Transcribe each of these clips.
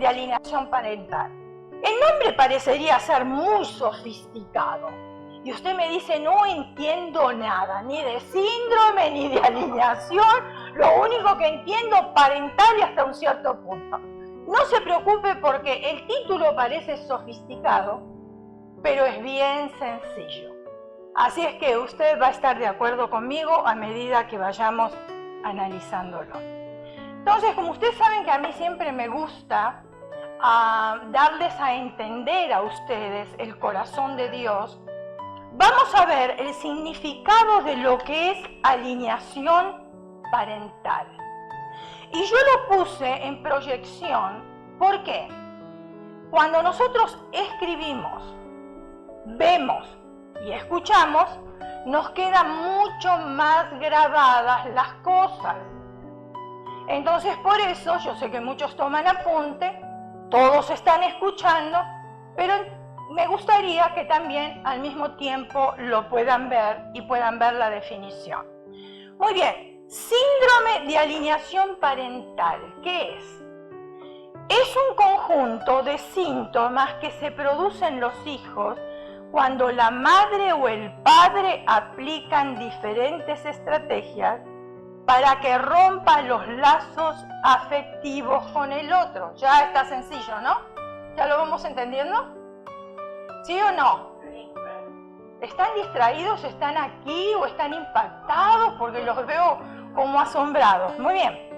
de alineación parental. El nombre parecería ser muy sofisticado. Y usted me dice, no entiendo nada, ni de síndrome, ni de alineación. Lo único que entiendo, parental y hasta un cierto punto. No se preocupe porque el título parece sofisticado, pero es bien sencillo. Así es que usted va a estar de acuerdo conmigo a medida que vayamos analizándolo. Entonces, como ustedes saben que a mí siempre me gusta darles a entender a ustedes el corazón de Dios, vamos a ver el significado de lo que es alineación parental. Y yo lo puse en proyección, ¿por qué? Cuando nosotros escribimos, vemos y escuchamos, nos quedan mucho más grabadas las cosas. Entonces, por eso, yo sé que muchos toman apunte, todos están escuchando, pero me gustaría que también al mismo tiempo lo puedan ver y puedan ver la definición. Muy bien. Síndrome de alineación parental, ¿qué es? Es un conjunto de síntomas que se producen en los hijos cuando la madre o el padre aplican diferentes estrategias para que rompan los lazos afectivos con el otro. Ya está sencillo, ¿no? ¿Ya lo vamos entendiendo? ¿Sí o no? ¿Están distraídos? ¿Están aquí o están impactados? Porque los veo como asombrados. Muy bien.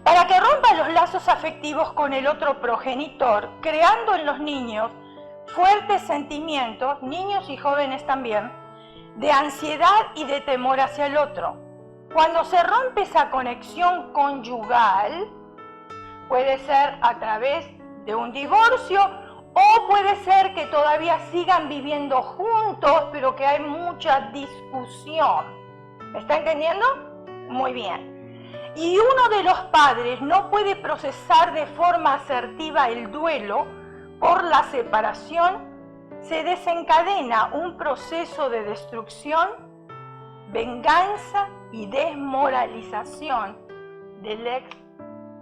Para que rompan los lazos afectivos con el otro progenitor, creando en los niños fuertes sentimientos, niños y jóvenes también, de ansiedad y de temor hacia el otro. Cuando se rompe esa conexión conyugal, puede ser a través de un divorcio o puede ser que todavía sigan viviendo juntos, pero que hay mucha discusión. ¿Me está entendiendo? Muy bien. Y uno de los padres no puede procesar de forma asertiva el duelo por la separación, se desencadena un proceso de destrucción, venganza y desmoralización del ex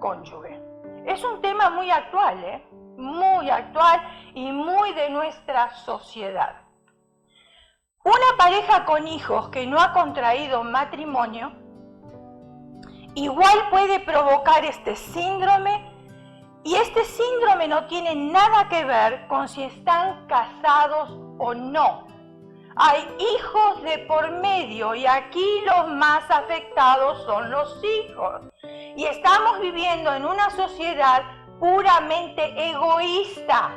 cónyuge. Es un tema muy actual, muy actual y muy de nuestra sociedad. Una pareja con hijos que no ha contraído matrimonio igual puede provocar este síndrome, y este síndrome no tiene nada que ver con si están casados o no. Hay hijos de por medio y aquí los más afectados son los hijos. Y estamos viviendo en una sociedad puramente egoísta.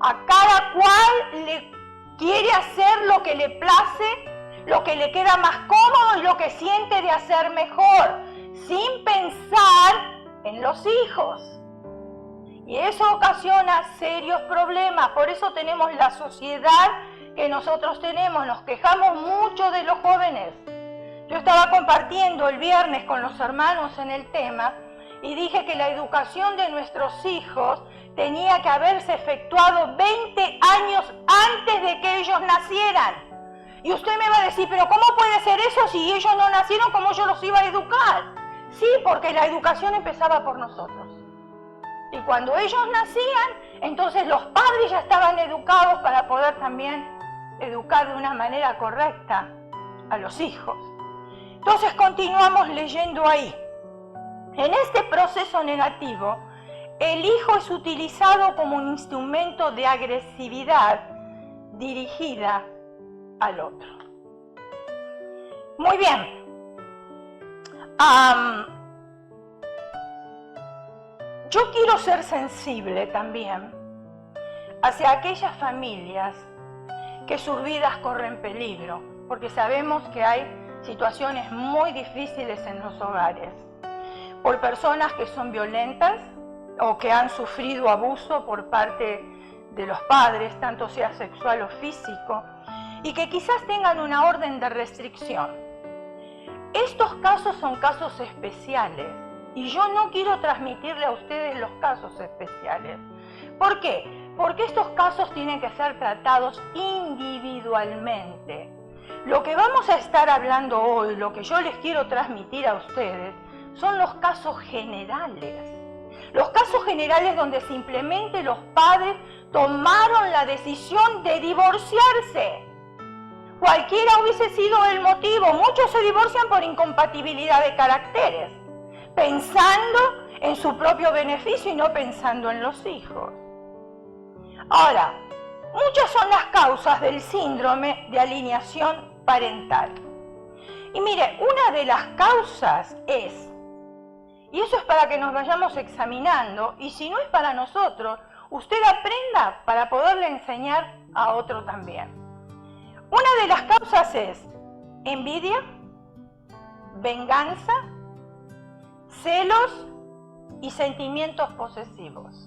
A cada cual le quiere hacer lo que le place, lo que le queda más cómodo y lo que siente de hacer mejor, sin pensar en los hijos. Y eso ocasiona serios problemas. Por eso tenemos la sociedad que nosotros tenemos. Nos quejamos mucho de los jóvenes. Yo estaba compartiendo el viernes con los hermanos en el tema y dije que la educación de nuestros hijos tenía que haberse efectuado 20 años antes de que ellos nacieran. Y usted me va a decir, pero ¿cómo puede ser eso si ellos no nacieron? ¿Cómo yo los iba a educar? Sí, porque la educación empezaba por nosotros. Y cuando ellos nacían, entonces los padres ya estaban educados para poder también educar de una manera correcta a los hijos. Entonces continuamos leyendo ahí. En este proceso negativo, el hijo es utilizado como un instrumento de agresividad dirigida al otro. Muy bien. Yo quiero ser sensible también hacia aquellas familias que sus vidas corren peligro, porque sabemos que hay situaciones muy difíciles en los hogares, por personas que son violentas o que han sufrido abuso por parte de los padres, tanto sea sexual o físico, y que quizás tengan una orden de restricción. Estos casos son casos especiales y yo no quiero transmitirle a ustedes los casos especiales. ¿Por qué? Porque estos casos tienen que ser tratados individualmente. Lo que vamos a estar hablando hoy, lo que yo les quiero transmitir a ustedes, son los casos generales. Los casos generales donde simplemente los padres tomaron la decisión de divorciarse. Cualquiera hubiese sido el motivo. Muchos se divorcian por incompatibilidad de caracteres, pensando en su propio beneficio y no pensando en los hijos. Ahora, muchas son las causas del síndrome de alienación parental. Y mire, una de las causas es, y eso es para que nos vayamos examinando, y si no es para nosotros, usted aprenda para poderle enseñar a otro también. Una de las causas es envidia, venganza, celos y sentimientos posesivos.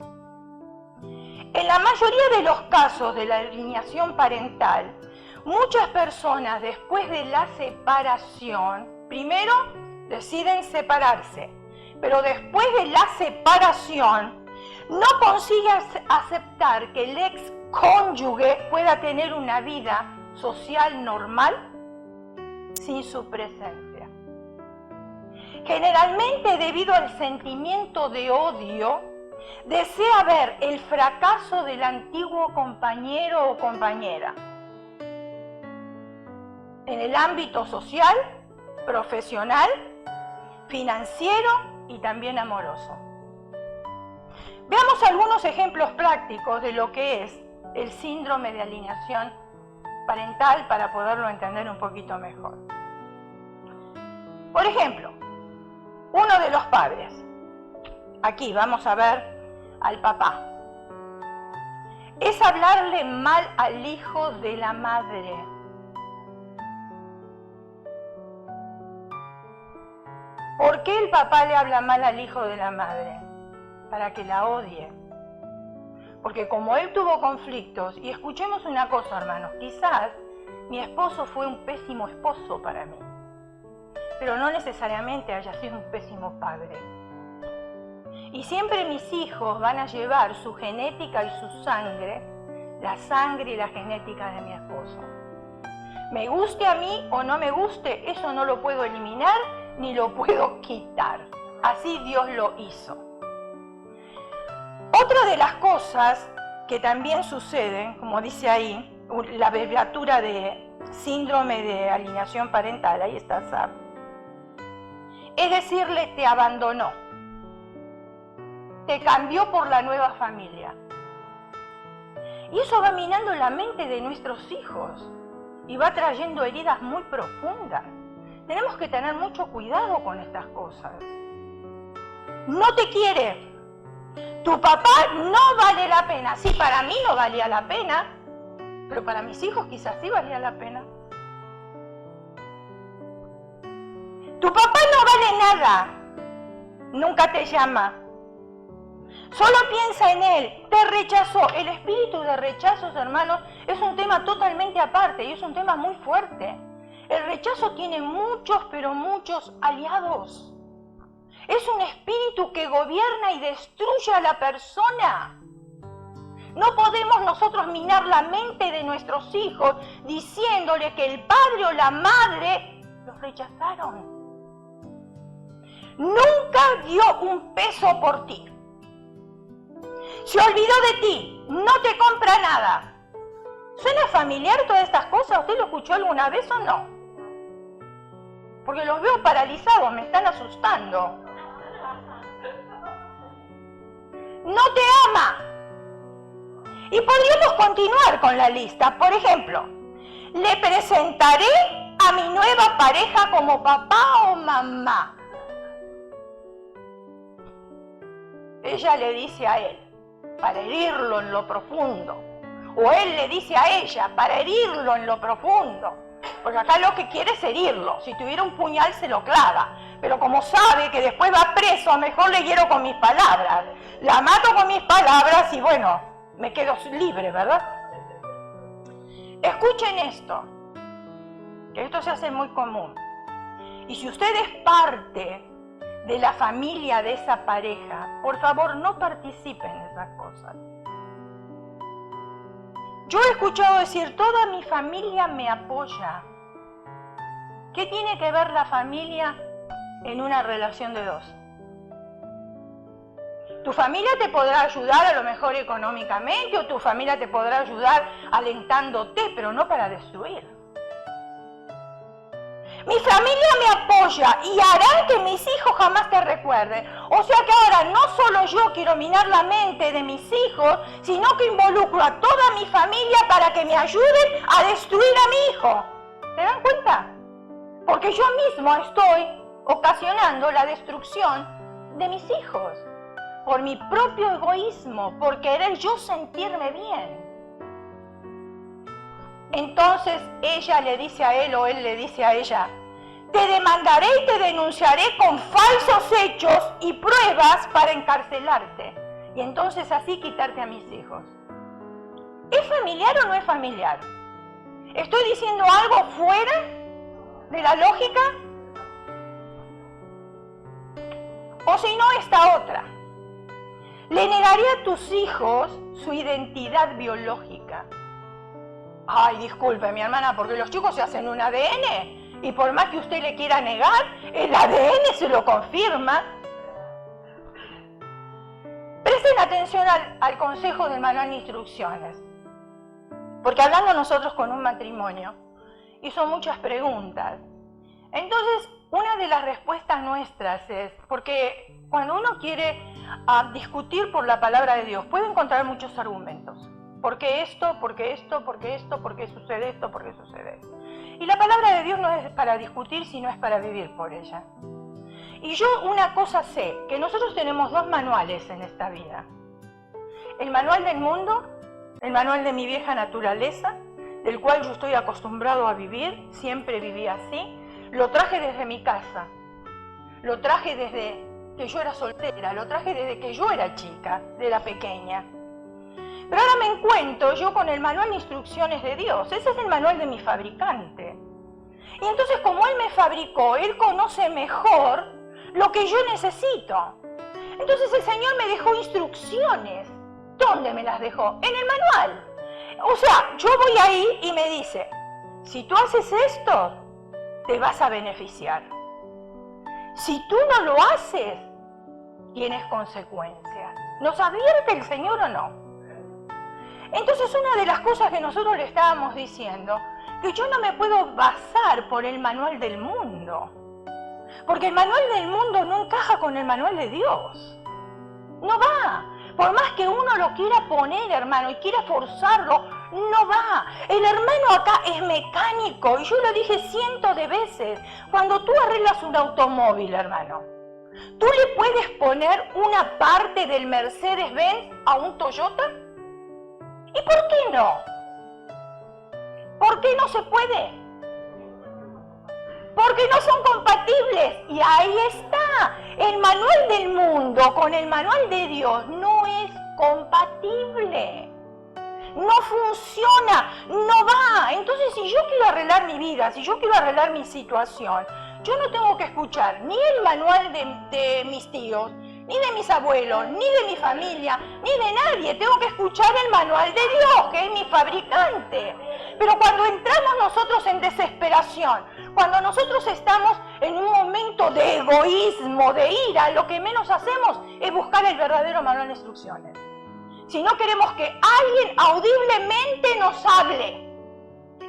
En la mayoría de los casos de la alienación parental, muchas personas después de la separación, primero deciden separarse, pero después de la separación no consiguen aceptar que el ex cónyuge pueda tener una vida social normal sin su presencia. Generalmente, debido al sentimiento de odio, desea ver el fracaso del antiguo compañero o compañera en el ámbito social, profesional, financiero y también amoroso. Veamos algunos ejemplos prácticos de lo que es el síndrome de alienación parental para poderlo entender un poquito mejor. Por ejemplo, uno de los padres, aquí vamos a ver al papá, es hablarle mal al hijo de la madre. ¿Por qué el papá le habla mal al hijo de la madre? Para que la odie. Porque como él tuvo conflictos, y escuchemos una cosa, hermanos, quizás mi esposo fue un pésimo esposo para mí, pero no necesariamente haya sido un pésimo padre. Y siempre mis hijos van a llevar su genética y su sangre, la sangre y la genética de mi esposo. Me guste a mí o no me guste, eso no lo puedo eliminar ni lo puedo quitar. Así Dios lo hizo. Otra de las cosas que también suceden, como dice ahí, la abreviatura de síndrome de alienación parental, ahí está SAP, es decirle te abandonó, te cambió por la nueva familia. Y eso va minando la mente de nuestros hijos y va trayendo heridas muy profundas. Tenemos que tener mucho cuidado con estas cosas. No te quiere. Tu papá no vale la pena. Sí, para mí no valía la pena, pero para mis hijos quizás sí valía la pena. Tu papá no vale nada. Nunca te llama. Solo piensa en él. Te rechazó. El espíritu de rechazos, hermanos, es un tema totalmente aparte y es un tema muy fuerte. El rechazo tiene muchos, pero muchos aliados. Es un espíritu que gobierna y destruye a la persona. No podemos nosotros minar la mente de nuestros hijos diciéndole que el padre o la madre los rechazaron. Nunca dio un peso por ti. Se olvidó de ti, no te compra nada. ¿Suena familiar todas estas cosas? ¿Usted lo escuchó alguna vez o no? Porque los veo paralizados, me están asustando. No te ama. Y podríamos continuar con la lista. Por ejemplo, le presentaré a mi nueva pareja como papá o mamá. Ella le dice a él, para herirlo en lo profundo. O él le dice a ella, para herirlo en lo profundo. Porque acá lo que quiere es herirlo. Si tuviera un puñal se lo clava. Pero como sabe que después va preso, mejor le hiero con mis palabras. La mato con mis palabras y bueno, me quedo libre, ¿verdad? Escuchen esto, que esto se hace muy común. Y si usted es parte de la familia de esa pareja, por favor no participe en esas cosas. Yo he escuchado decir, toda mi familia me apoya. ¿Qué tiene que ver la familia en una relación de dos? Tu familia te podrá ayudar a lo mejor económicamente o tu familia te podrá ayudar alentándote, pero no para destruir. Mi familia me apoya y hará que mis hijos jamás te recuerden. O sea que ahora no solo yo quiero minar la mente de mis hijos, sino que involucro a toda mi familia para que me ayuden a destruir a mi hijo. ¿Se dan cuenta? Porque yo mismo estoy ocasionando la destrucción de mis hijos. Por mi propio egoísmo, por querer yo sentirme bien. Entonces ella le dice a él o él le dice a ella, te demandaré y te denunciaré con falsos hechos y pruebas para encarcelarte. Y entonces así quitarte a mis hijos. ¿Es familiar o no es familiar? ¿Estoy diciendo algo fuera de la lógica? O si no, esta otra. Le negaré a tus hijos su identidad biológica. Ay, disculpe, mi hermana, porque los chicos se hacen un ADN y por más que usted le quiera negar, el ADN se lo confirma. Presten atención al consejo del manual de instrucciones, porque hablando nosotros con un matrimonio, hizo muchas preguntas. Entonces, una de las respuestas nuestras es, porque cuando uno quiere discutir por la palabra de Dios, puede encontrar muchos argumentos. ¿Por qué esto? ¿Por qué esto? ¿Por qué esto? ¿Por qué sucede esto? ¿Por qué sucede esto? Y la palabra de Dios no es para discutir, sino es para vivir por ella. Y yo una cosa sé, que nosotros tenemos dos manuales en esta vida. El manual del mundo, el manual de mi vieja naturaleza, del cual yo estoy acostumbrado a vivir, siempre viví así. Lo traje desde mi casa, lo traje desde que yo era soltera, lo traje desde que yo era chica, era pequeña. Pero ahora me encuentro yo con el manual de instrucciones de Dios. Ese es el manual de mi fabricante. Y entonces, como Él me fabricó, Él conoce mejor lo que yo necesito. Entonces el Señor me dejó instrucciones. ¿Dónde me las dejó? En el manual. O sea, yo voy ahí y me dice, si tú haces esto, te vas a beneficiar. Si tú no lo haces, tienes consecuencias. ¿Nos advierte el Señor o no? Entonces una de las cosas que nosotros le estábamos diciendo, que yo no me puedo basar por el manual del mundo, porque el manual del mundo no encaja con el manual de Dios. No va. Por más que uno lo quiera poner, hermano, y quiera forzarlo, no va. El hermano acá es mecánico, y yo lo dije cientos de veces. Cuando tú arreglas un automóvil, hermano, ¿tú le puedes poner una parte del Mercedes-Benz a un Toyota? ¿Y por qué no? ¿Por qué no se puede? Porque no son compatibles. Y ahí está. El manual del mundo con el manual de Dios no es compatible. No funciona, no va. Entonces, si yo quiero arreglar mi vida, si yo quiero arreglar mi situación, yo no tengo que escuchar ni el manual de mis tíos, ni de mis abuelos, ni de mi familia, ni de nadie. Tengo que escuchar el manual de Dios, que es mi fabricante. Pero cuando entramos nosotros en desesperación, cuando nosotros estamos en un momento de egoísmo, de ira, lo que menos hacemos es buscar el verdadero manual de instrucciones. Si no queremos que alguien audiblemente nos hable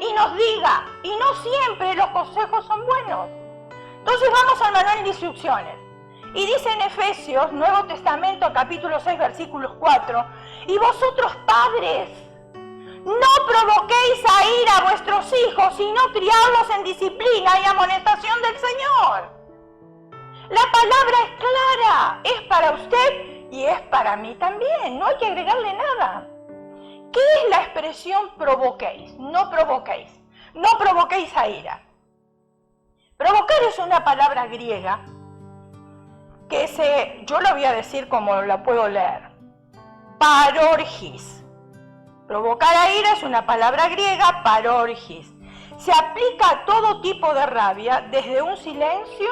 y nos diga, y no siempre los consejos son buenos. Entonces vamos al manual de instrucciones. Y dice en Efesios, Nuevo Testamento, capítulo 6, versículos 4, y vosotros padres, no provoquéis a ira a vuestros hijos, sino criadlos en disciplina y amonestación del Señor. La palabra es clara, es para usted y es para mí también, no hay que agregarle nada. ¿Qué es la expresión provoquéis? No provoquéis, no provoquéis a ira. Provocar es una palabra griega que yo lo voy a decir como la puedo leer. Parorgis. Provocar a ira es una palabra griega, parorgis. Se aplica a todo tipo de rabia, desde un silencio,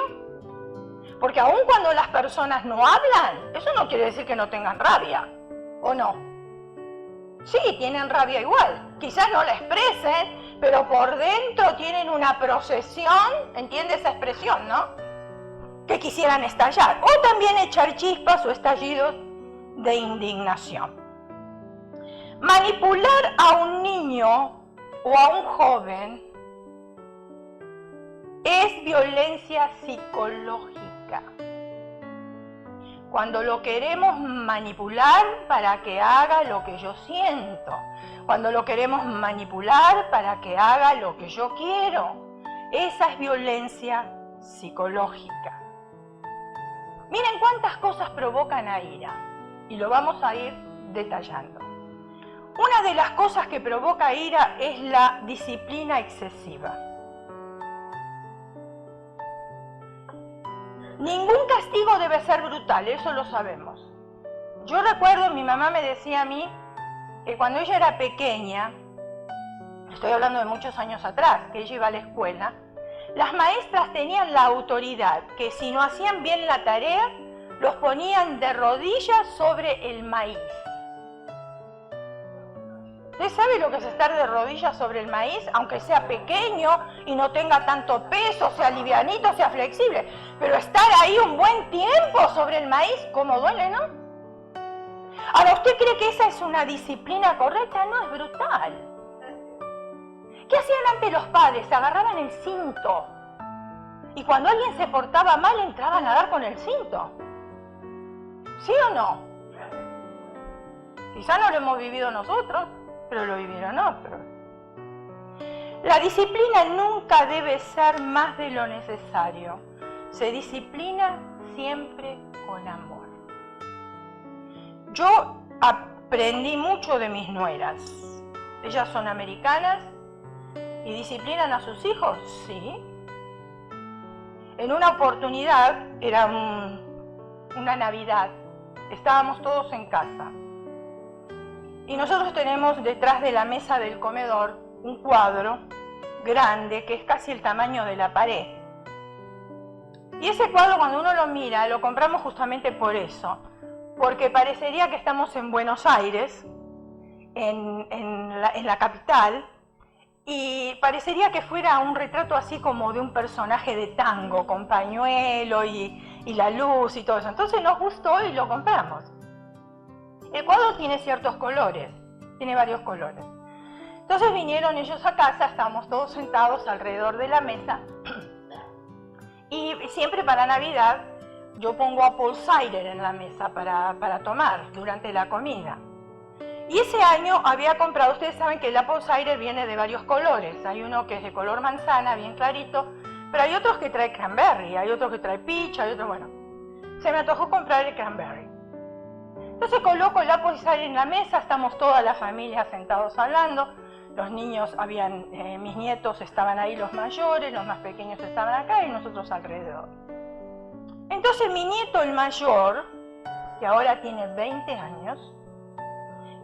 porque aun cuando las personas no hablan, eso no quiere decir que no tengan rabia, ¿o no? Sí, tienen rabia igual, quizás no la expresen, pero por dentro tienen una procesión, ¿entiende esa expresión, no? Que quisieran estallar, o también echar chispas o estallidos de indignación. Manipular a un niño o a un joven es violencia psicológica. Cuando lo queremos manipular para que haga lo que yo siento, cuando lo queremos manipular para que haga lo que yo quiero, esa es violencia psicológica. Miren cuántas cosas provocan la ira y lo vamos a ir detallando. Una de las cosas que provoca ira es la disciplina excesiva. Ningún castigo debe ser brutal, eso lo sabemos. Yo recuerdo, mi mamá me decía a mí que cuando ella era pequeña, estoy hablando de muchos años atrás, que ella iba a la escuela, las maestras tenían la autoridad que si no hacían bien la tarea, los ponían de rodillas sobre el maíz. ¿Usted sabe lo que es estar de rodillas sobre el maíz? Aunque sea pequeño y no tenga tanto peso, sea livianito, sea flexible. Pero estar ahí un buen tiempo sobre el maíz, ¿cómo duele, no? Ahora, ¿usted cree que esa es una disciplina correcta? No, es brutal. ¿Qué hacían antes los padres? Se agarraban el cinto. Y cuando alguien se portaba mal, entraban a dar con el cinto. ¿Sí o no? Quizá no lo hemos vivido nosotros, pero lo vivieron otros. La disciplina nunca debe ser más de lo necesario. Se disciplina siempre con amor. Yo aprendí mucho de mis nueras. Ellas son americanas y disciplinan a sus hijos, sí. En una oportunidad, era una Navidad, estábamos todos en casa. Y nosotros tenemos detrás de la mesa del comedor un cuadro grande que es casi el tamaño de la pared. Y ese cuadro, cuando uno lo mira, lo compramos justamente por eso, porque parecería que estamos en Buenos Aires, en la capital, y parecería que fuera un retrato así como de un personaje de tango, con pañuelo y la luz y todo eso. Entonces nos gustó y lo compramos. El cuadro tiene ciertos colores, tiene varios colores. Entonces vinieron ellos a casa, estábamos todos sentados alrededor de la mesa y siempre para Navidad yo pongo apple cider en la mesa para tomar durante la comida. Y ese año había comprado, ustedes saben que el apple cider viene de varios colores, hay uno que es de color manzana, bien clarito, pero hay otros que trae cranberry, hay otros que trae peach, hay otros, bueno, se me antojó comprar el cranberry. Entonces coloco el apple cider en la mesa, estamos toda la familia sentados hablando, los niños mis nietos estaban ahí, los mayores, los más pequeños estaban acá y nosotros alrededor. Entonces mi nieto, el mayor, que ahora tiene 20 años,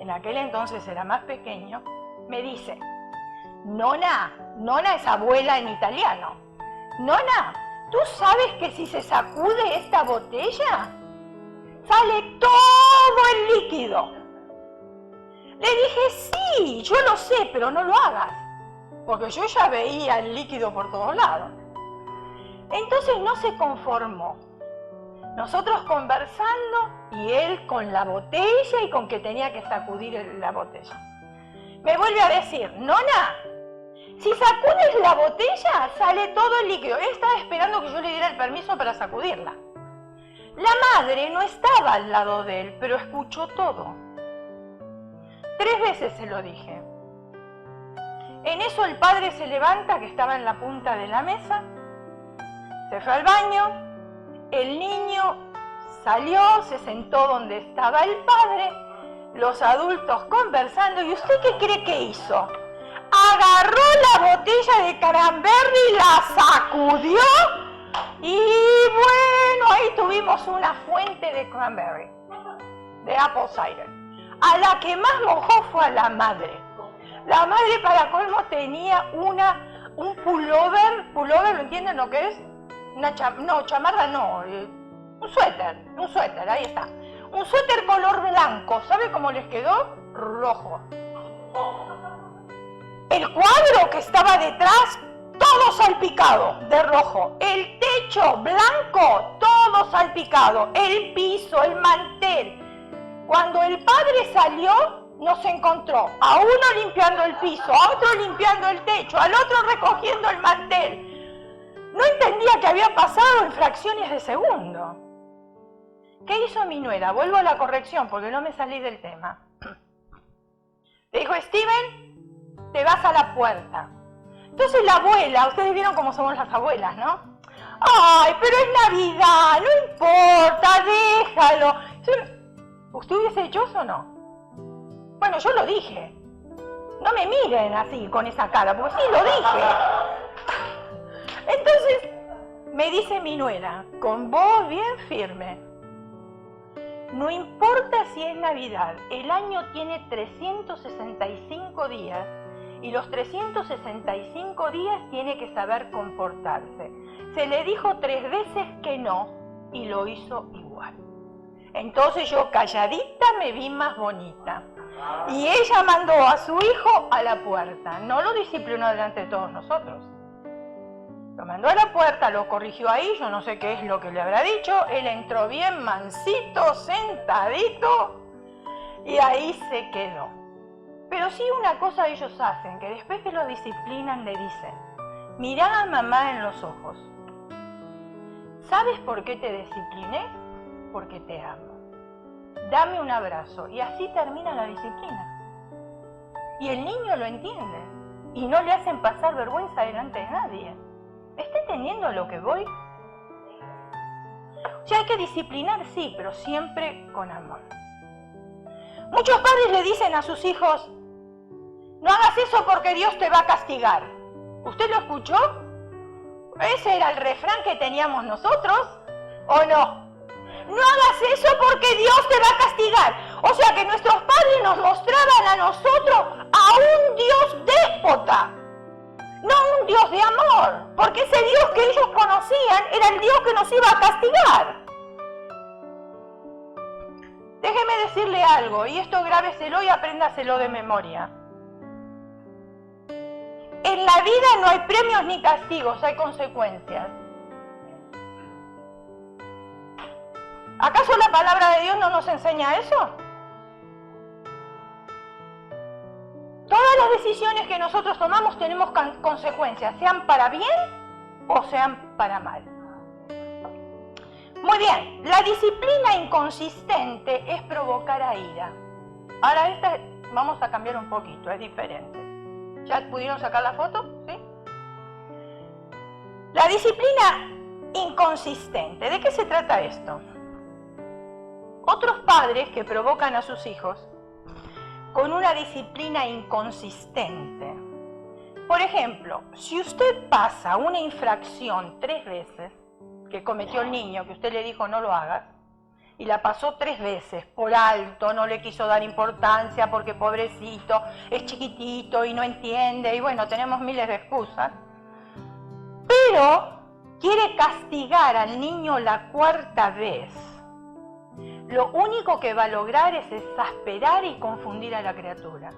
en aquel entonces era más pequeño, me dice, Nona es abuela en italiano, Nona, ¿tú sabes que si se sacude esta botella, sale todo el líquido? Le dije, sí, yo lo sé, pero no lo hagas, porque yo ya veía el líquido por todos lados. Entonces no se conformó. Nosotros conversando y él con la botella y con que tenía que sacudir la botella. Me vuelve a decir, Nona, si sacudes la botella, sale todo el líquido. Él estaba esperando que yo le diera el permiso para sacudirla. La madre no estaba al lado de él, pero escuchó todo. 3 veces se lo dije. En eso el padre se levanta, que estaba en la punta de la mesa, se fue al baño, el niño salió, se sentó donde estaba el padre, los adultos conversando, ¿y usted qué cree que hizo? Agarró la botella de cranberry, la sacudió y bueno, ahí tuvimos una fuente de cranberry, de apple cider. A la que más mojó fue a la madre. La madre, para colmo, tenía un pullover, ¿lo entienden lo que es? Chamarra no, un suéter, ahí está. Un suéter color blanco, ¿sabe cómo les quedó? Rojo. El cuadro que estaba detrás, todo salpicado de rojo. El techo blanco, todo salpicado. El piso, el mantel. Cuando el padre salió, nos encontró a uno limpiando el piso, a otro limpiando el techo, al otro recogiendo el mantel. No entendía qué había pasado en fracciones de segundo. ¿Qué hizo mi nuera? Vuelvo a la corrección porque no me salí del tema. Le dijo, Steven, te vas a la puerta. Entonces la abuela, ustedes vieron cómo somos las abuelas, ¿no? Ay, pero es Navidad, no importa, déjalo. ¿Usted hubiese hecho eso o no? Bueno, yo lo dije. No me miren así, con esa cara, porque sí lo dije. Entonces, me dice mi nuera, con voz bien firme, no importa si es Navidad, el año tiene 365 días y los 365 días tiene que saber comportarse. Se le dijo 3 veces que no y lo hizo igual. Entonces yo calladita me vi más bonita. Y ella mandó a su hijo a la puerta. No lo disciplinó delante de todos nosotros. Lo mandó a la puerta, lo corrigió ahí, yo no sé qué es lo que le habrá dicho. Él entró bien mansito, sentadito, y ahí se quedó. Pero sí una cosa ellos hacen, que después que lo disciplinan le dicen, mirá a mamá en los ojos. ¿Sabes por qué te discipliné? Porque te amo. Dame un abrazo. Y así termina la disciplina. Y el niño lo entiende. Y no le hacen pasar vergüenza delante de nadie. ¿Está entendiendo lo que voy? O sea, hay que disciplinar, sí, pero siempre con amor. Muchos padres le dicen a sus hijos, no hagas eso porque Dios te va a castigar. ¿Usted lo escuchó? ¿Ese era el refrán que teníamos nosotros? ¿O no? No hagas eso porque Dios te va a castigar. O sea que nuestros padres nos mostraban a nosotros a un Dios déspota, no un Dios de amor, porque ese Dios que ellos conocían era el Dios que nos iba a castigar. Déjeme decirle algo, y esto grábeselo y apréndaselo de memoria. En la vida no hay premios ni castigos, hay consecuencias. ¿Acaso la palabra de Dios no nos enseña eso? Todas las decisiones que nosotros tomamos tenemos consecuencias, sean para bien o sean para mal. Muy bien, la disciplina inconsistente es provocar a ira. Ahora esta vamos a cambiar un poquito, es diferente. ¿Ya pudieron sacar la foto? ¿Sí? La disciplina inconsistente, ¿de qué se trata esto? Otros padres que provocan a sus hijos con una disciplina inconsistente. Por ejemplo, si usted pasa una infracción 3 veces que cometió el niño, que usted le dijo no lo hagas, y la pasó 3 veces por alto, no le quiso dar importancia porque pobrecito, es chiquitito y no entiende, y bueno, tenemos miles de excusas, pero quiere castigar al niño la 4ª vez, lo único que va a lograr es exasperar y confundir a la criatura.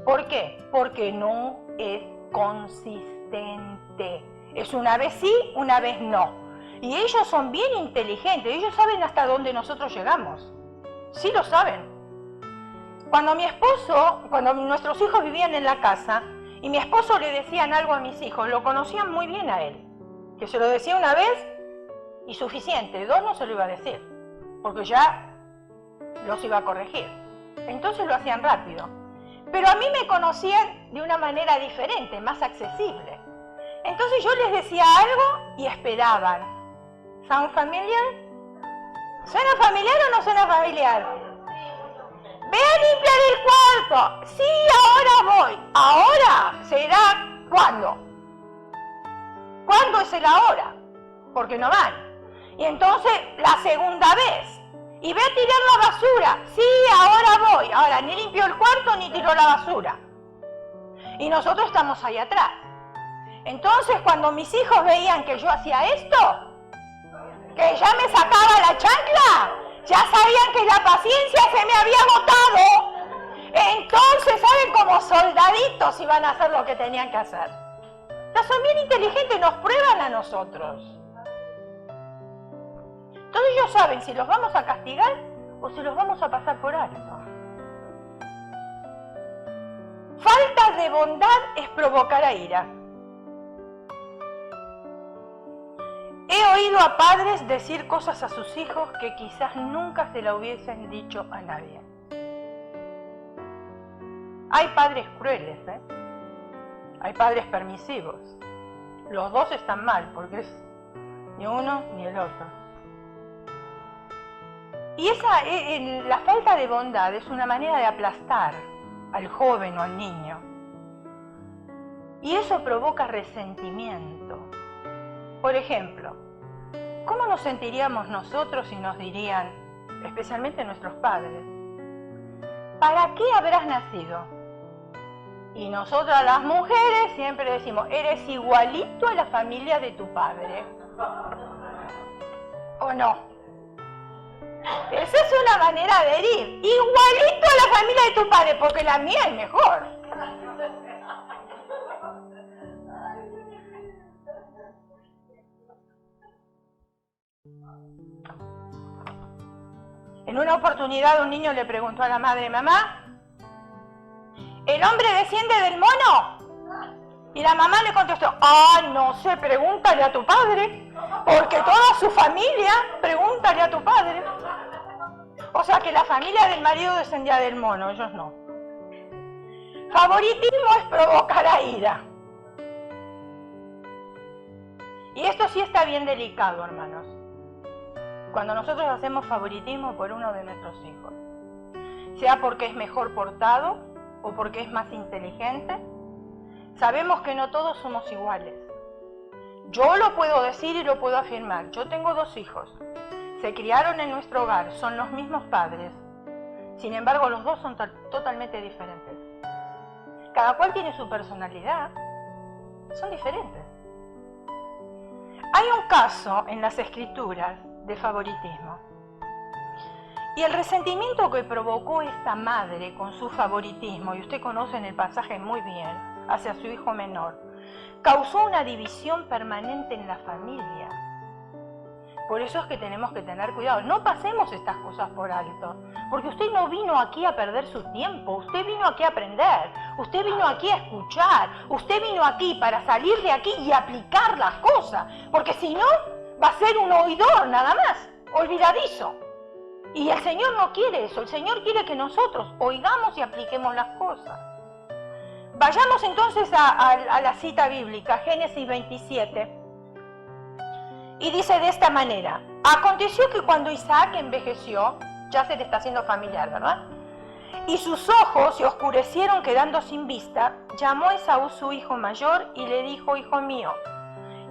¿Por qué? Porque no es consistente. Es una vez sí, una vez no. Y ellos son bien inteligentes, ellos saben hasta dónde nosotros llegamos. Sí lo saben. Cuando nuestros hijos vivían en la casa, y mi esposo le decían algo a mis hijos, lo conocían muy bien a él. Que se lo decía una vez y suficiente, 2 no se lo iba a decir, porque ya los iba a corregir. Entonces lo hacían rápido. Pero a mí me conocían de una manera diferente, más accesible. Entonces yo les decía algo y esperaban. ¿Sound familiar? ¿Suena familiar o no suena familiar? ¡Ve a limpiar el cuarto! Sí, ahora voy. ¿Ahora? ¿Será cuándo? ¿Cuándo es el ahora? Porque no van. Y entonces la segunda vez. Y ve a tirar la basura. Sí, ahora voy. Ahora ni limpió el cuarto ni tiró la basura. Y nosotros estamos ahí atrás. Entonces cuando mis hijos veían que yo hacía esto, que ya me sacaba la chancla, ya sabían que la paciencia se me había agotado. Entonces, ¿saben? Como soldaditos iban a hacer lo que tenían que hacer. Ya son bien inteligentes, nos prueban a nosotros. Entonces ellos saben, si los vamos a castigar, o se los vamos a pasar por alto. Falta de bondad es provocar a ira. He oído a padres decir cosas a sus hijos que quizás nunca se la hubiesen dicho a nadie. Hay padres crueles, hay padres permisivos. Los dos están mal, porque es ni uno ni el otro. Y la falta de bondad es una manera de aplastar al joven o al niño. Y eso provoca resentimiento. Por ejemplo, ¿cómo nos sentiríamos nosotros si nos dirían, especialmente nuestros padres, ¿para qué habrás nacido? Y nosotras las mujeres siempre decimos, eres igualito a la familia de tu padre. ¿O no? Esa es una manera de herir. Igualito a la familia de tu padre, porque la mía es mejor. En una oportunidad un niño le preguntó a la madre, mamá, ¿el hombre desciende del mono? Y la mamá le contestó, no sé, pregúntale a tu padre, porque toda su familia, pregúntale a tu padre. O sea que la familia del marido descendía del mono, ellos no. Favoritismo es provocar a ira. Y esto sí está bien delicado, hermanos. Cuando nosotros hacemos favoritismo por uno de nuestros hijos, sea porque es mejor portado o porque es más inteligente, sabemos que no todos somos iguales. Yo lo puedo decir y lo puedo afirmar. Yo tengo 2 hijos. Se criaron en nuestro hogar, son los mismos padres. Sin embargo, los 2 son totalmente diferentes. Cada cual tiene su personalidad. Son diferentes. Hay un caso en las Escrituras de favoritismo. Y el resentimiento que provocó esta madre con su favoritismo, y usted conoce en el pasaje muy bien, hacia su hijo menor, causó una división permanente en la familia. Por eso es que tenemos que tener cuidado. No pasemos estas cosas por alto, porque usted no vino aquí a perder su tiempo, usted vino aquí a aprender, usted vino aquí a escuchar, usted vino aquí para salir de aquí y aplicar las cosas, porque si no, va a ser un oidor nada más, olvidadizo. Y el Señor no quiere eso, el Señor quiere que nosotros oigamos y apliquemos las cosas. Vayamos entonces a la cita bíblica, Génesis 27. Y dice de esta manera, aconteció que cuando Isaac envejeció, ya se le está haciendo familiar, ¿verdad? Y sus ojos se oscurecieron quedando sin vista, llamó a Esaú su hijo mayor y le dijo, hijo mío.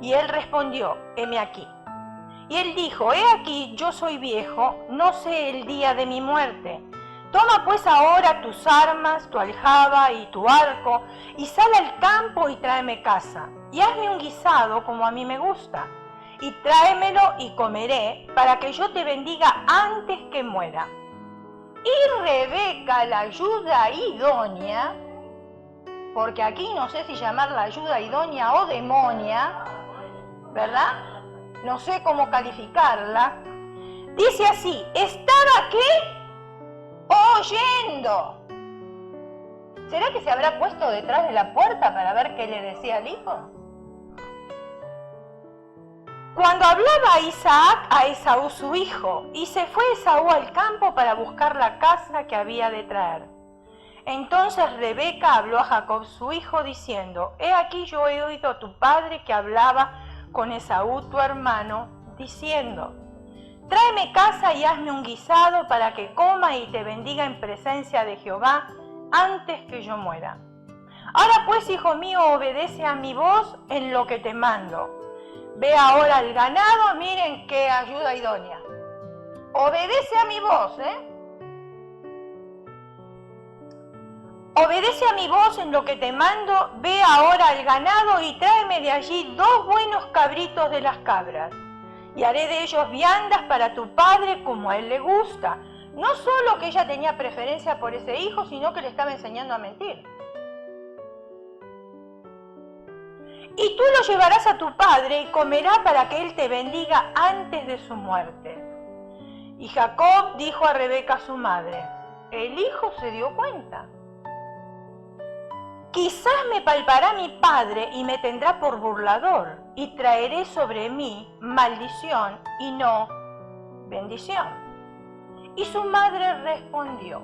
Y él respondió, heme aquí. Y él dijo, he aquí, yo soy viejo, no sé el día de mi muerte. Toma pues ahora tus armas, tu aljaba y tu arco, y sal al campo y tráeme caza. Y hazme un guisado como a mí me gusta. Y tráemelo y comeré, para que yo te bendiga antes que muera. Y Rebeca, la ayuda idónea, porque aquí no sé si llamarla ayuda idónea o demonia, ¿verdad? No sé cómo calificarla. Dice así, ¿estaba qué? Oyendo. ¿Será que se habrá puesto detrás de la puerta para ver qué le decía al hijo? Cuando hablaba Isaac a Esaú su hijo, y se fue Esaú al campo para buscar la caza que había de traer. Entonces Rebeca habló a Jacob su hijo diciendo, he aquí yo he oído a tu padre que hablaba con Esaú tu hermano, diciendo, tráeme caza y hazme un guisado para que coma y te bendiga en presencia de Jehová antes que yo muera. Ahora pues, hijo mío, obedece a mi voz en lo que te mando. Ve ahora al ganado, miren qué ayuda idónea. Obedece a mi voz, Obedece a mi voz en lo que te mando, ve ahora al ganado y tráeme de allí 2 buenos cabritos de las cabras. Y haré de ellos viandas para tu padre como a él le gusta. No solo que ella tenía preferencia por ese hijo, sino que le estaba enseñando a mentir. Y tú lo llevarás a tu padre y comerá para que él te bendiga antes de su muerte. Y Jacob dijo a Rebeca su madre, el hijo se dio cuenta. Quizás me palpará mi padre y me tendrá por burlador, y traeré sobre mí maldición y no bendición. Y su madre respondió,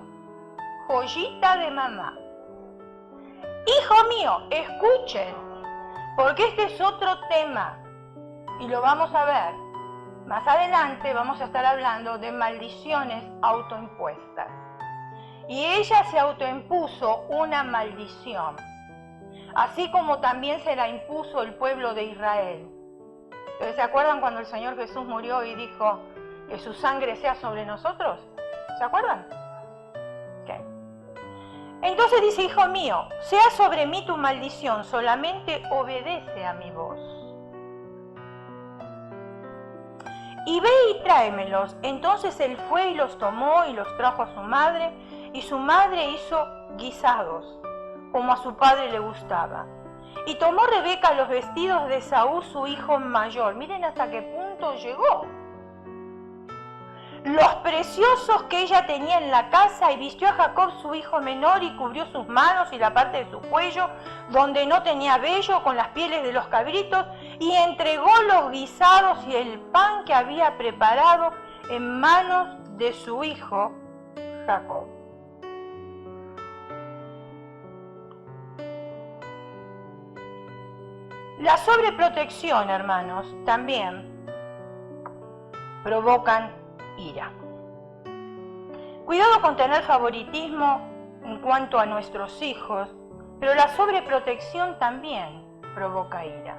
joyita de mamá, hijo mío, escuchen, porque este es otro tema, y lo vamos a ver. Más adelante vamos a estar hablando de maldiciones autoimpuestas. Y ella se autoimpuso una maldición, así como también se la impuso el pueblo de Israel. ¿Se acuerdan cuando el Señor Jesús murió y dijo que su sangre sea sobre nosotros? ¿Se acuerdan? Okay. Entonces dice, hijo mío, sea sobre mí tu maldición, solamente obedece a mi voz. Y ve y tráemelos. Entonces él fue y los tomó y los trajo a su madre, y su madre hizo guisados, como a su padre le gustaba. Y tomó Rebeca los vestidos de Esaú, su hijo mayor. Miren hasta qué punto llegó. Los preciosos que ella tenía en la casa, y vistió a Jacob su hijo menor y cubrió sus manos y la parte de su cuello, donde no tenía vello, con las pieles de los cabritos, y entregó los guisados y el pan que había preparado en manos de su hijo Jacob. La sobreprotección, hermanos, también provocan ira. Cuidado con tener favoritismo en cuanto a nuestros hijos, pero la sobreprotección también provoca ira.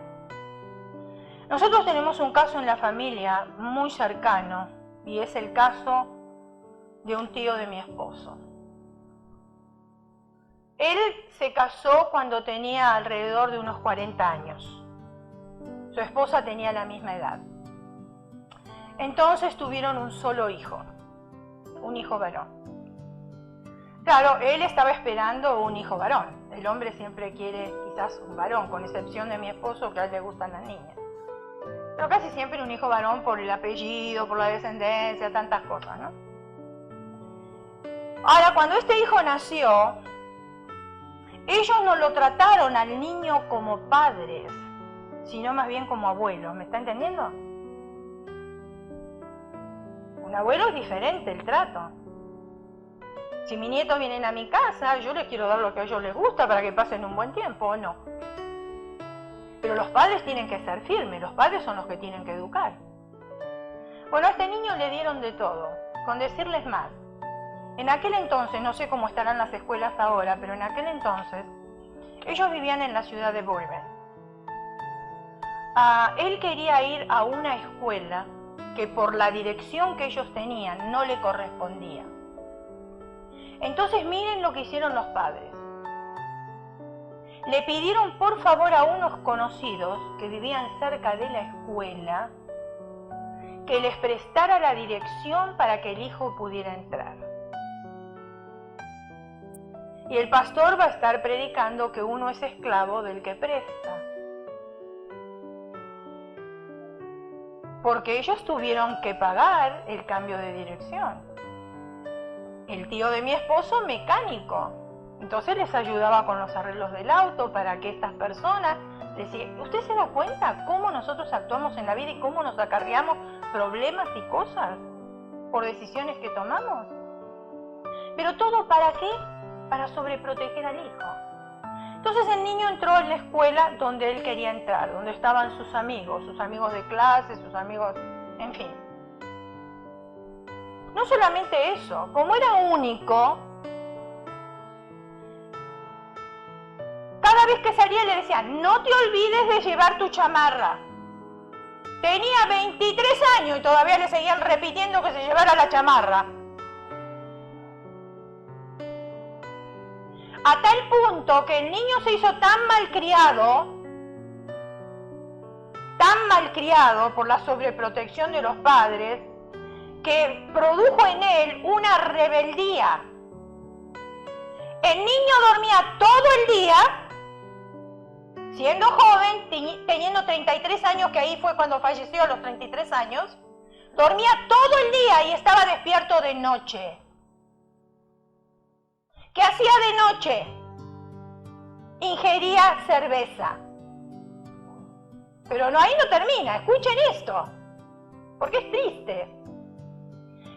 Nosotros tenemos un caso en la familia muy cercano, y es el caso de un tío de mi esposo. Él se casó cuando tenía alrededor de unos 40 años. Su esposa tenía la misma edad. Entonces tuvieron un solo hijo, un hijo varón. Claro, él estaba esperando un hijo varón. El hombre siempre quiere quizás un varón, con excepción de mi esposo, que a él le gustan las niñas. Pero casi siempre un hijo varón por el apellido, por la descendencia, tantas cosas, ¿no? Ahora, cuando este hijo nació, ellos no lo trataron al niño como padres, sino más bien como abuelos. ¿Me está entendiendo? Un abuelo es diferente el trato. Si mis nietos vienen a mi casa, yo les quiero dar lo que a ellos les gusta para que pasen un buen tiempo, ¿o no? Pero los padres tienen que ser firmes, los padres son los que tienen que educar. Bueno, a este niño le dieron de todo, con decirles más. En aquel entonces, no sé cómo estarán las escuelas ahora, pero en aquel entonces, ellos vivían en la ciudad de Boulder. Él quería ir a una escuela que por la dirección que ellos tenían no le correspondía. Entonces miren lo que hicieron los padres. Le pidieron por favor a unos conocidos que vivían cerca de la escuela que les prestara la dirección para que el hijo pudiera entrar. Y el pastor va a estar predicando que uno es esclavo del que presta. Porque ellos tuvieron que pagar el cambio de dirección. El tío de mi esposo, mecánico. Entonces les ayudaba con los arreglos del auto para que estas personas decían, ¿usted se da cuenta cómo nosotros actuamos en la vida y cómo nos acarreamos problemas y cosas por decisiones que tomamos? ¿Pero todo para qué? Para sobreproteger al hijo. Entonces el niño entró en la escuela donde él quería entrar, donde estaban sus amigos de clase, sus amigos, en fin. No solamente eso, como era único, cada vez que salía le decían, no te olvides de llevar tu chamarra. Tenía 23 años y todavía le seguían repitiendo que se llevara la chamarra. A tal punto que el niño se hizo tan malcriado por la sobreprotección de los padres, que produjo en él una rebeldía. El niño dormía todo el día, siendo joven, teniendo 33 años, que ahí fue cuando falleció a los 33 años, Dormía todo el día y estaba despierto de noche. ¿Qué hacía de noche? Ingería cerveza. Pero no, ahí no termina, escuchen esto, porque es triste.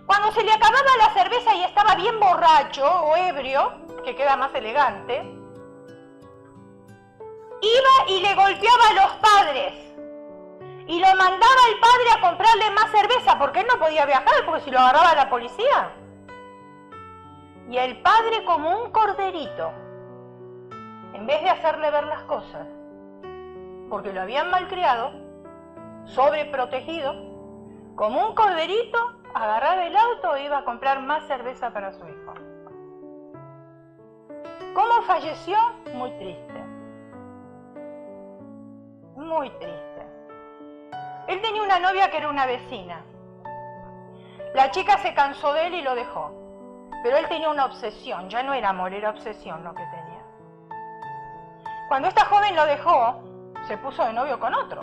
Cuando se le acababa la cerveza y estaba bien borracho o ebrio, que queda más elegante, iba y le golpeaba a los padres y lo mandaba el padre a comprarle más cerveza porque él no podía viajar porque si lo agarraba la policía. Y el padre, como un corderito, en vez de hacerle ver las cosas, porque lo habían malcriado, sobreprotegido, como un corderito, agarraba el auto e iba a comprar más cerveza para su hijo. ¿Cómo falleció? Muy triste. Muy triste. Él tenía una novia que era una vecina. La chica se cansó de él y lo dejó. Pero él tenía una obsesión, ya no era amor, era obsesión lo que tenía. Cuando esta joven lo dejó, se puso de novio con otro.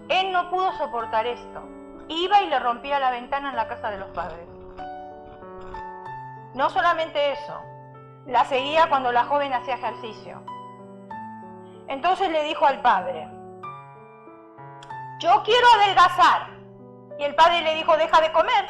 Él no pudo soportar esto. Iba y le rompía la ventana en la casa de los padres. No solamente eso, la seguía cuando la joven hacía ejercicio. Entonces le dijo al padre, yo quiero adelgazar. Y el padre le dijo, deja de comer.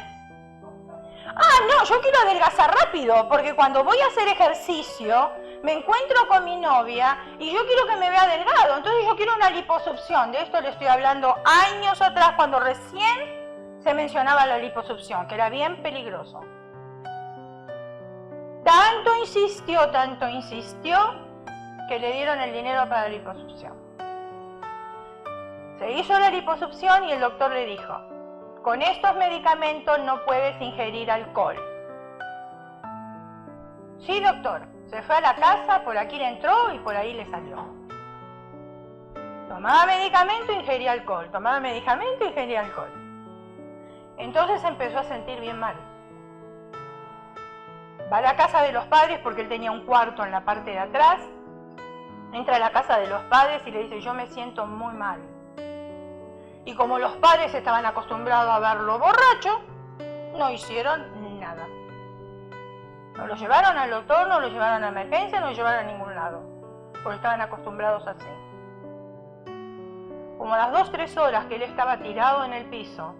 Ah, no, yo quiero adelgazar rápido, porque cuando voy a hacer ejercicio, me encuentro con mi novia y yo quiero que me vea delgado, entonces yo quiero una liposucción. De esto le estoy hablando años atrás, cuando recién se mencionaba la liposucción, que era bien peligroso. Tanto insistió, que le dieron el dinero para la liposucción. Se hizo la liposucción y el doctor le dijo, con estos medicamentos no puedes ingerir alcohol. Sí, doctor. Se fue a la casa, por aquí le entró y por ahí le salió. Tomaba medicamento, ingería alcohol. Tomaba medicamento, ingería alcohol. Entonces se empezó a sentir bien mal. Va a la casa de los padres porque él tenía un cuarto en la parte de atrás. Entra a la casa de los padres y le dice, yo me siento muy mal. Y como los padres estaban acostumbrados a verlo borracho, no hicieron nada. No lo llevaron al doctor, no lo llevaron a emergencia, no lo llevaron a ningún lado, porque estaban acostumbrados así. Como a las 2-3 horas que él estaba tirado en el piso,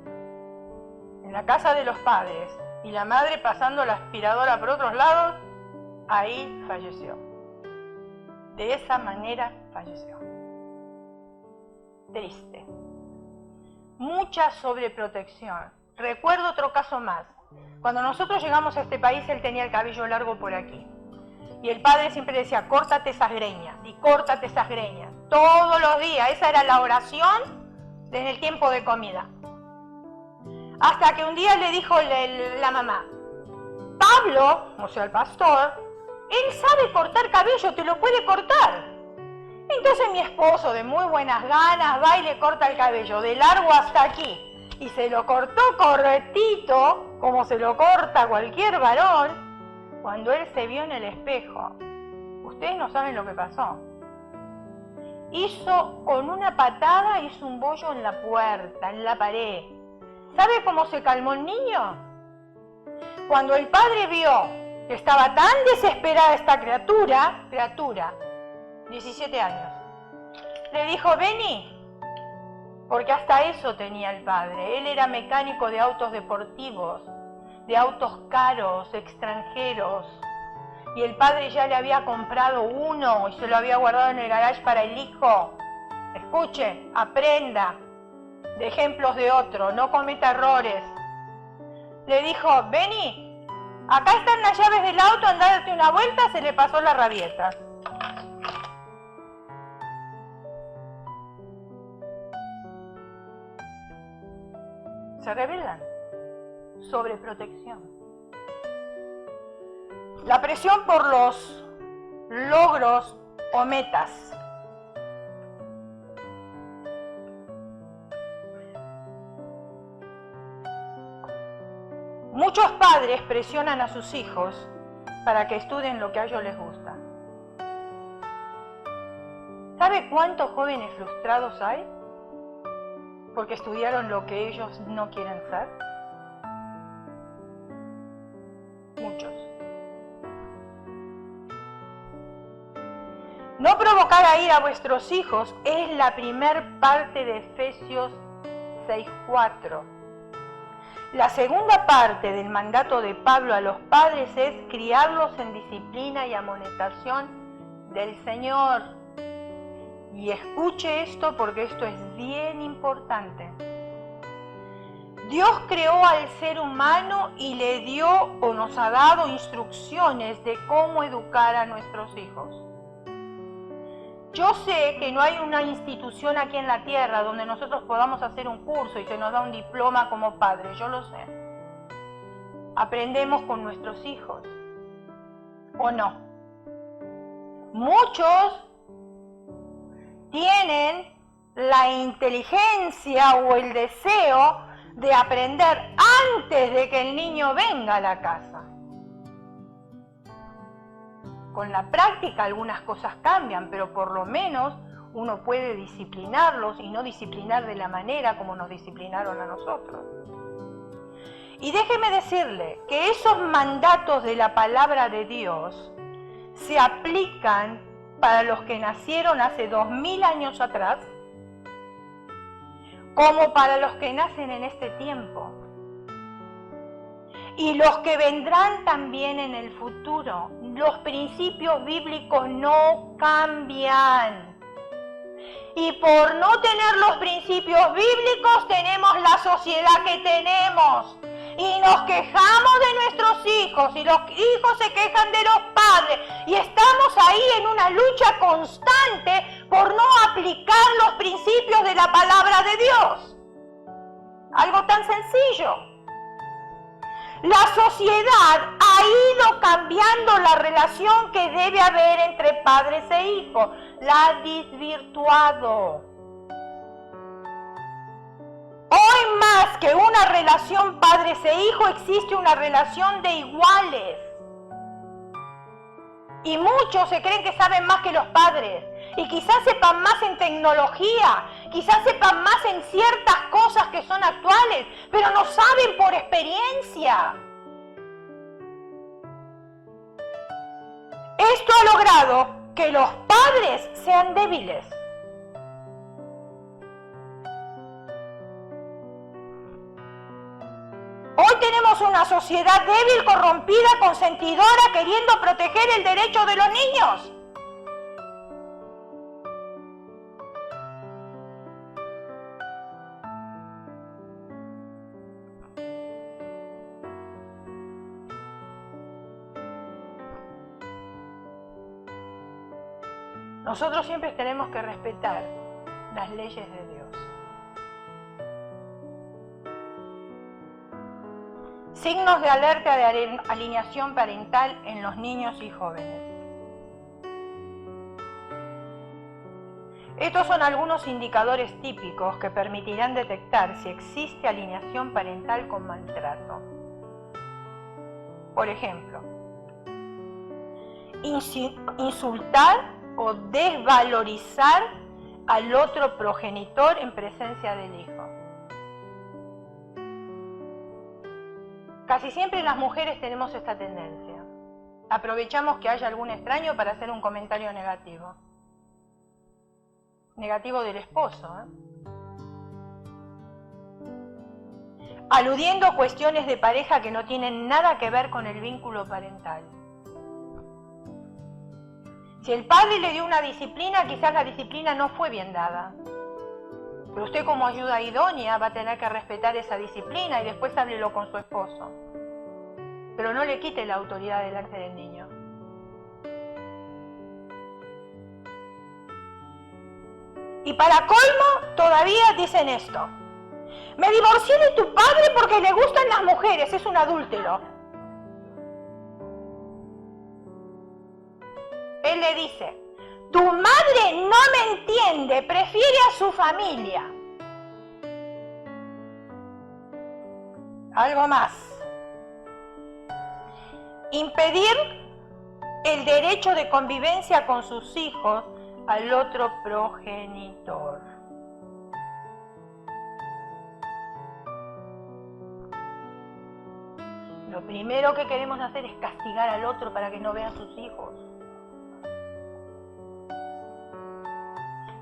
en la casa de los padres, y la madre pasando la aspiradora por otros lados, ahí falleció. De esa manera falleció. Triste. Mucha sobreprotección. Recuerdo otro caso más. Cuando nosotros llegamos a este país, él tenía el cabello largo por aquí. Y el padre siempre decía, córtate esas greñas, y córtate esas greñas. Todos los días, esa era la oración en el tiempo de comida. Hasta que un día le dijo la mamá, Pablo, o sea el pastor, él sabe cortar cabello, te lo puede cortar. Entonces mi esposo, de muy buenas ganas, va y le corta el cabello, de largo hasta aquí. Y se lo cortó cortito, como se lo corta cualquier varón, cuando él se vio en el espejo. Ustedes no saben lo que pasó. Hizo, con una patada, hizo un bollo en la puerta, en la pared. ¿Sabe cómo se calmó el niño? Cuando el padre vio que estaba tan desesperada esta criatura, 17 años, le dijo, vení. Porque hasta eso tenía el padre. Él era mecánico de autos deportivos, de autos caros, extranjeros. Y el padre ya le había comprado uno y se lo había guardado en el garage para el hijo. Escuche, aprenda de ejemplos de otro, no cometa errores. Le dijo, vení, acá están las llaves del auto, andá a darte una vuelta, se le pasó la rabieta. Se rebelan. Sobreprotección. La presión por los logros o metas. Muchos padres presionan a sus hijos para que estudien lo que a ellos les gusta. ¿Sabe cuántos jóvenes frustrados hay? porque estudiaron lo que ellos no quieren ser? Muchos. No provocar a ira a vuestros hijos es la primer parte de Efesios 6:4. La segunda parte del mandato de Pablo a los padres es criarlos en disciplina y amonestación del Señor. Y escuche esto porque esto es bien importante. Dios creó al ser humano y le dio o nos ha dado instrucciones de cómo educar a nuestros hijos. Yo sé que no hay una institución aquí en la tierra donde nosotros podamos hacer un curso y se nos da un diploma como padres, yo lo sé. Aprendemos con nuestros hijos, ¿o no? Muchos tienen la inteligencia o el deseo de aprender antes de que el niño venga a la casa. Con la práctica algunas cosas cambian, pero por lo menos uno puede disciplinarlos y no disciplinar de la manera como nos disciplinaron a nosotros. Y déjeme decirle que esos mandatos de la palabra de Dios se aplican para los que nacieron hace 2000 años atrás, como para los que nacen en este tiempo. Y los que vendrán también en el futuro. Los principios bíblicos no cambian. Y por no tener los principios bíblicos tenemos la sociedad que tenemos. Y nos quejamos de nuestros hijos y los hijos se quejan de los padres. Y estamos ahí en una lucha constante por no aplicar los principios de la palabra de Dios. Algo tan sencillo. La sociedad ha ido cambiando la relación que debe haber entre padres e hijos. La ha desvirtuado. Hoy más que una relación padres e hijos existe una relación de iguales. Y muchos se creen que saben más que los padres. Y quizás sepan más en tecnología, quizás sepan más en ciertas cosas que son actuales, pero no saben por experiencia. Esto ha logrado que los padres sean débiles. Hoy tenemos una sociedad débil, corrompida, consentidora, queriendo proteger el derecho de los niños. Nosotros siempre tenemos que respetar las leyes de Dios. Signos de alerta de alineación parental en los niños y jóvenes. Estos son algunos indicadores típicos que permitirán detectar si existe alineación parental con maltrato. Por ejemplo, insultar o desvalorizar al otro progenitor en presencia del hijo. Casi siempre las mujeres tenemos esta tendencia. Aprovechamos que haya algún extraño para hacer un comentario negativo. Negativo del esposo, aludiendo a cuestiones de pareja que no tienen nada que ver con el vínculo parental. Si el padre le dio una disciplina, quizás la disciplina no fue bien dada. Pero usted como ayuda idónea va a tener que respetar esa disciplina y después háblelo con su esposo. Pero no le quite la autoridad delante del niño. Y para colmo, todavía dicen esto. Me divorcié de tu padre porque le gustan las mujeres, es un adúltero. Él le dice, tu madre no me entiende, prefiere a su familia. Algo más. Impedir el derecho de convivencia con sus hijos al otro progenitor. Lo primero que queremos hacer es castigar al otro para que no vea a sus hijos.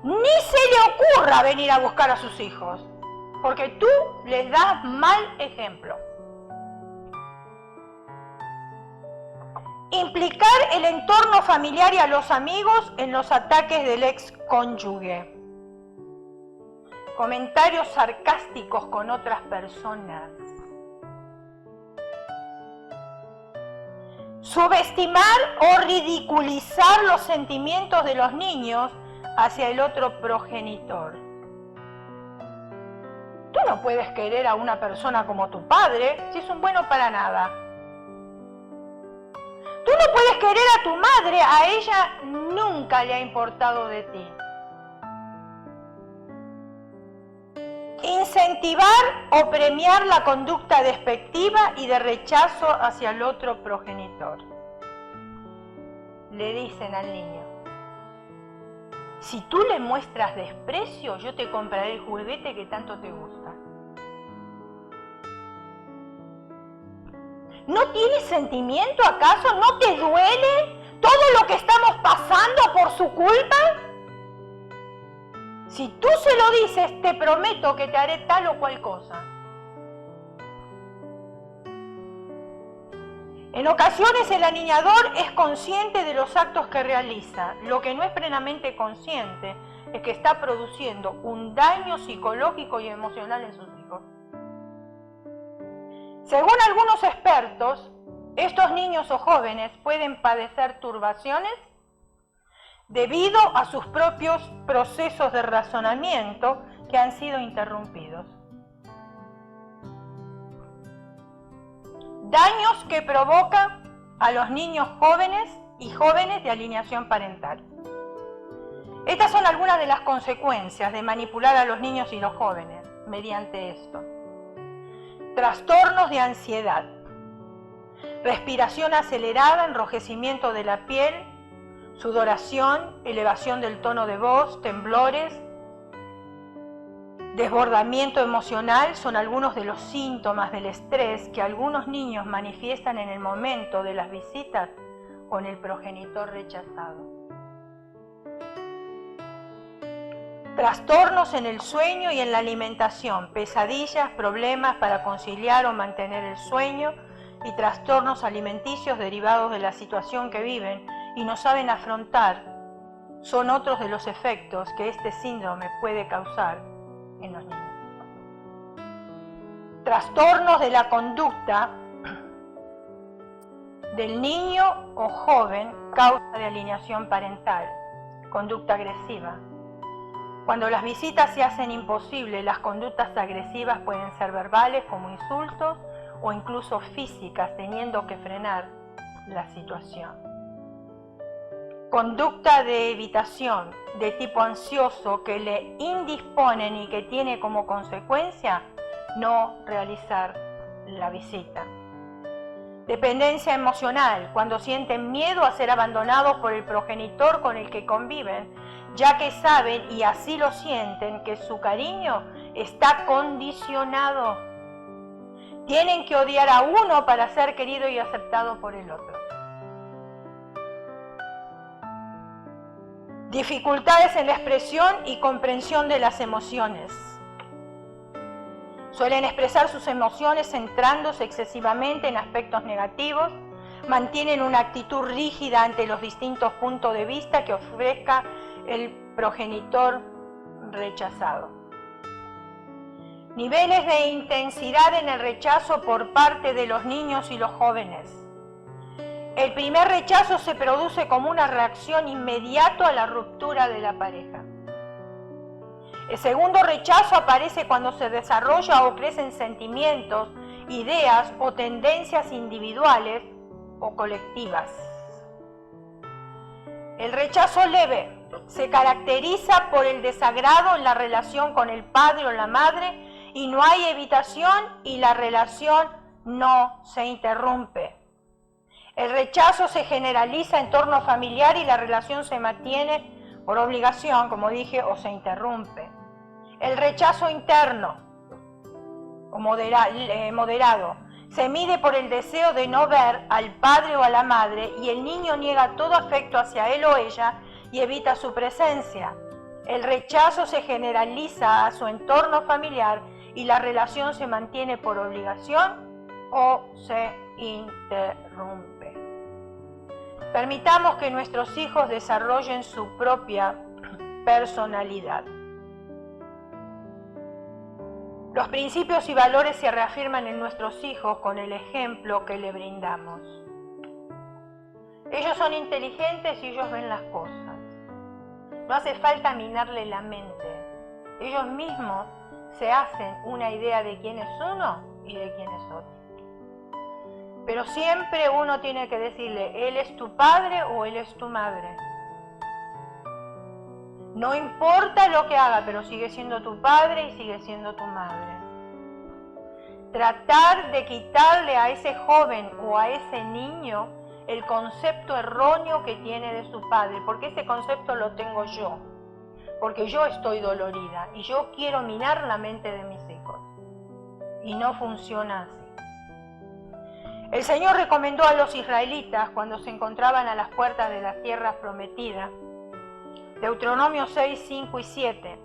Ni se le ocurra venir a buscar a sus hijos, porque tú les das mal ejemplo. Implicar el entorno familiar y a los amigos en los ataques del ex cónyuge. Comentarios sarcásticos con otras personas. Subestimar o ridiculizar los sentimientos de los niños hacia el otro progenitor. Tú no puedes querer a una persona como tu padre si es un bueno para nada. Tú no puedes querer a tu madre, a ella nunca le ha importado de ti. Incentivar o premiar la conducta despectiva y de rechazo hacia el otro progenitor. Le dicen al niño: si tú le muestras desprecio, yo te compraré el juguete que tanto te gusta. ¿No tienes sentimiento acaso? ¿No te duele todo lo que estamos pasando por su culpa? Si tú se lo dices, te prometo que te haré tal o cual cosa. En ocasiones el aniñador es consciente de los actos que realiza. Lo que no es plenamente consciente es que está produciendo un daño psicológico y emocional en sus hijos. Según algunos expertos, estos niños o jóvenes pueden padecer turbaciones debido a sus propios procesos de razonamiento que han sido interrumpidos. Daños que provoca a los niños jóvenes y jóvenes de alineación parental. Estas son algunas de las consecuencias de manipular a los niños y los jóvenes mediante esto. Trastornos de ansiedad, respiración acelerada, enrojecimiento de la piel, sudoración, elevación del tono de voz, temblores, desbordamiento emocional son algunos de los síntomas del estrés que algunos niños manifiestan en el momento de las visitas con el progenitor rechazado. Trastornos en el sueño y en la alimentación, pesadillas, problemas para conciliar o mantener el sueño y trastornos alimenticios derivados de la situación que viven y no saben afrontar, son otros de los efectos que este síndrome puede causar en los niños. Trastornos de la conducta del niño o joven, causa de alineación parental, conducta agresiva. Cuando las visitas se hacen imposibles, las conductas agresivas pueden ser verbales como insultos o incluso físicas, teniendo que frenar la situación. Conducta de evitación de tipo ansioso que le indisponen y que tiene como consecuencia no realizar la visita. Dependencia emocional, cuando sienten miedo a ser abandonados por el progenitor con el que conviven, ya que saben y así lo sienten que su cariño está condicionado. Tienen que odiar a uno para ser querido y aceptado por el otro. Dificultades en la expresión y comprensión de las emociones. Suelen expresar sus emociones centrándose excesivamente en aspectos negativos, mantienen una actitud rígida ante los distintos puntos de vista que ofrezca el progenitor rechazado. Niveles de intensidad en el rechazo por parte de los niños y los jóvenes. El primer rechazo se produce como una reacción inmediata a la ruptura de la pareja. El segundo rechazo aparece cuando se desarrolla o crecen sentimientos, ideas o tendencias individuales o colectivas. El rechazo leve se caracteriza por el desagrado en la relación con el padre o la madre y no hay evitación y la relación no se interrumpe. El rechazo se generaliza en torno familiar y la relación se mantiene por obligación, como dije, o se interrumpe. El rechazo interno o moderado se mide por el deseo de no ver al padre o a la madre y el niño niega todo afecto hacia él o ella y evita su presencia. El rechazo se generaliza a su entorno familiar y la relación se mantiene por obligación o se interrumpe. Permitamos que nuestros hijos desarrollen su propia personalidad. Los principios y valores se reafirman en nuestros hijos con el ejemplo que le brindamos. Ellos son inteligentes y ellos ven las cosas. No hace falta minarle la mente. Ellos mismos se hacen una idea de quién es uno y de quién es otro. Pero siempre uno tiene que decirle, él es tu padre o él es tu madre. No importa lo que haga, pero sigue siendo tu padre y sigue siendo tu madre. Tratar de quitarle a ese joven o a ese niño el concepto erróneo que tiene de su padre, porque ese concepto lo tengo yo, porque yo estoy dolorida y yo quiero minar la mente de mis hijos. Y no funciona así. El Señor recomendó a los israelitas cuando se encontraban a las puertas de la tierra prometida, Deuteronomio 6, 5 y 7.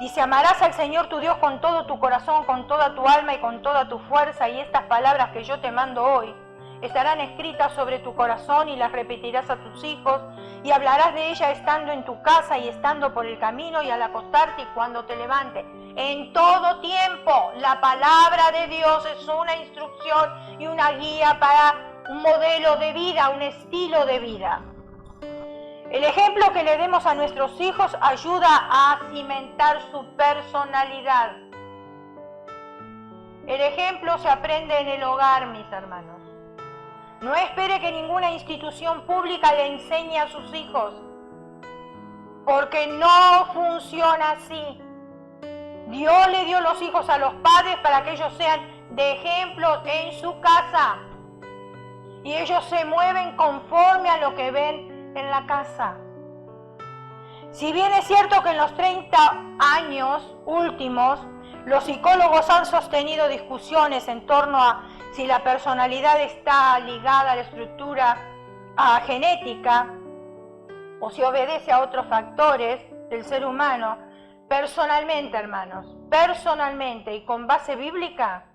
Dice, amarás al Señor tu Dios con todo tu corazón, con toda tu alma y con toda tu fuerza, y estas palabras que yo te mando hoy estarán escritas sobre tu corazón y las repetirás a tus hijos, y hablarás de ellas estando en tu casa y estando por el camino y al acostarte y cuando te levantes. En todo tiempo, la palabra de Dios es una instrucción y una guía para un modelo de vida, un estilo de vida. El ejemplo que le demos a nuestros hijos ayuda a cimentar su personalidad. El ejemplo se aprende en el hogar, mis hermanos. No espere que ninguna institución pública le enseñe a sus hijos, porque no funciona así. Dios le dio los hijos a los padres para que ellos sean de ejemplo en su casa. Y ellos se mueven conforme a lo que ven en la casa. Si bien es cierto que en los 30 años últimos los psicólogos han sostenido discusiones en torno a si la personalidad está ligada a la estructura genética o si obedece a otros factores del ser humano, personalmente, hermanos, personalmente y con base bíblica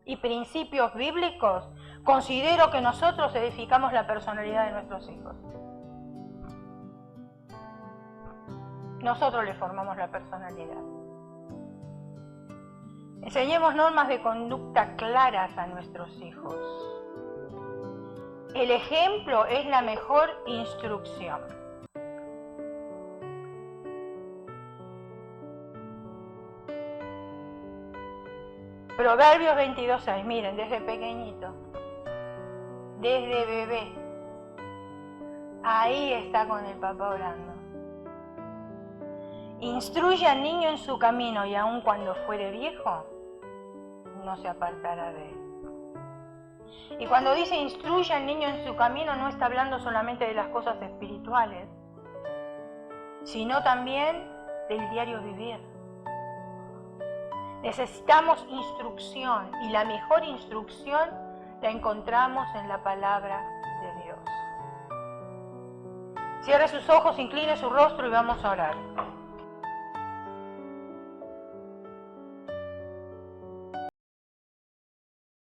y principios bíblicos, considero que nosotros edificamos la personalidad de nuestros hijos. Nosotros le formamos la personalidad. Enseñemos normas de conducta claras a nuestros hijos. El ejemplo es la mejor instrucción. Proverbios 22:6, miren, desde pequeñito, desde bebé, ahí está con el papá orando. Instruye al niño en su camino y aun cuando fuere viejo, no se apartará de él. Y cuando dice instruye al niño en su camino, no está hablando solamente de las cosas espirituales, sino también del diario vivir. Necesitamos instrucción y la mejor instrucción la encontramos en la palabra de Dios. Cierre sus ojos, incline su rostro y vamos a orar.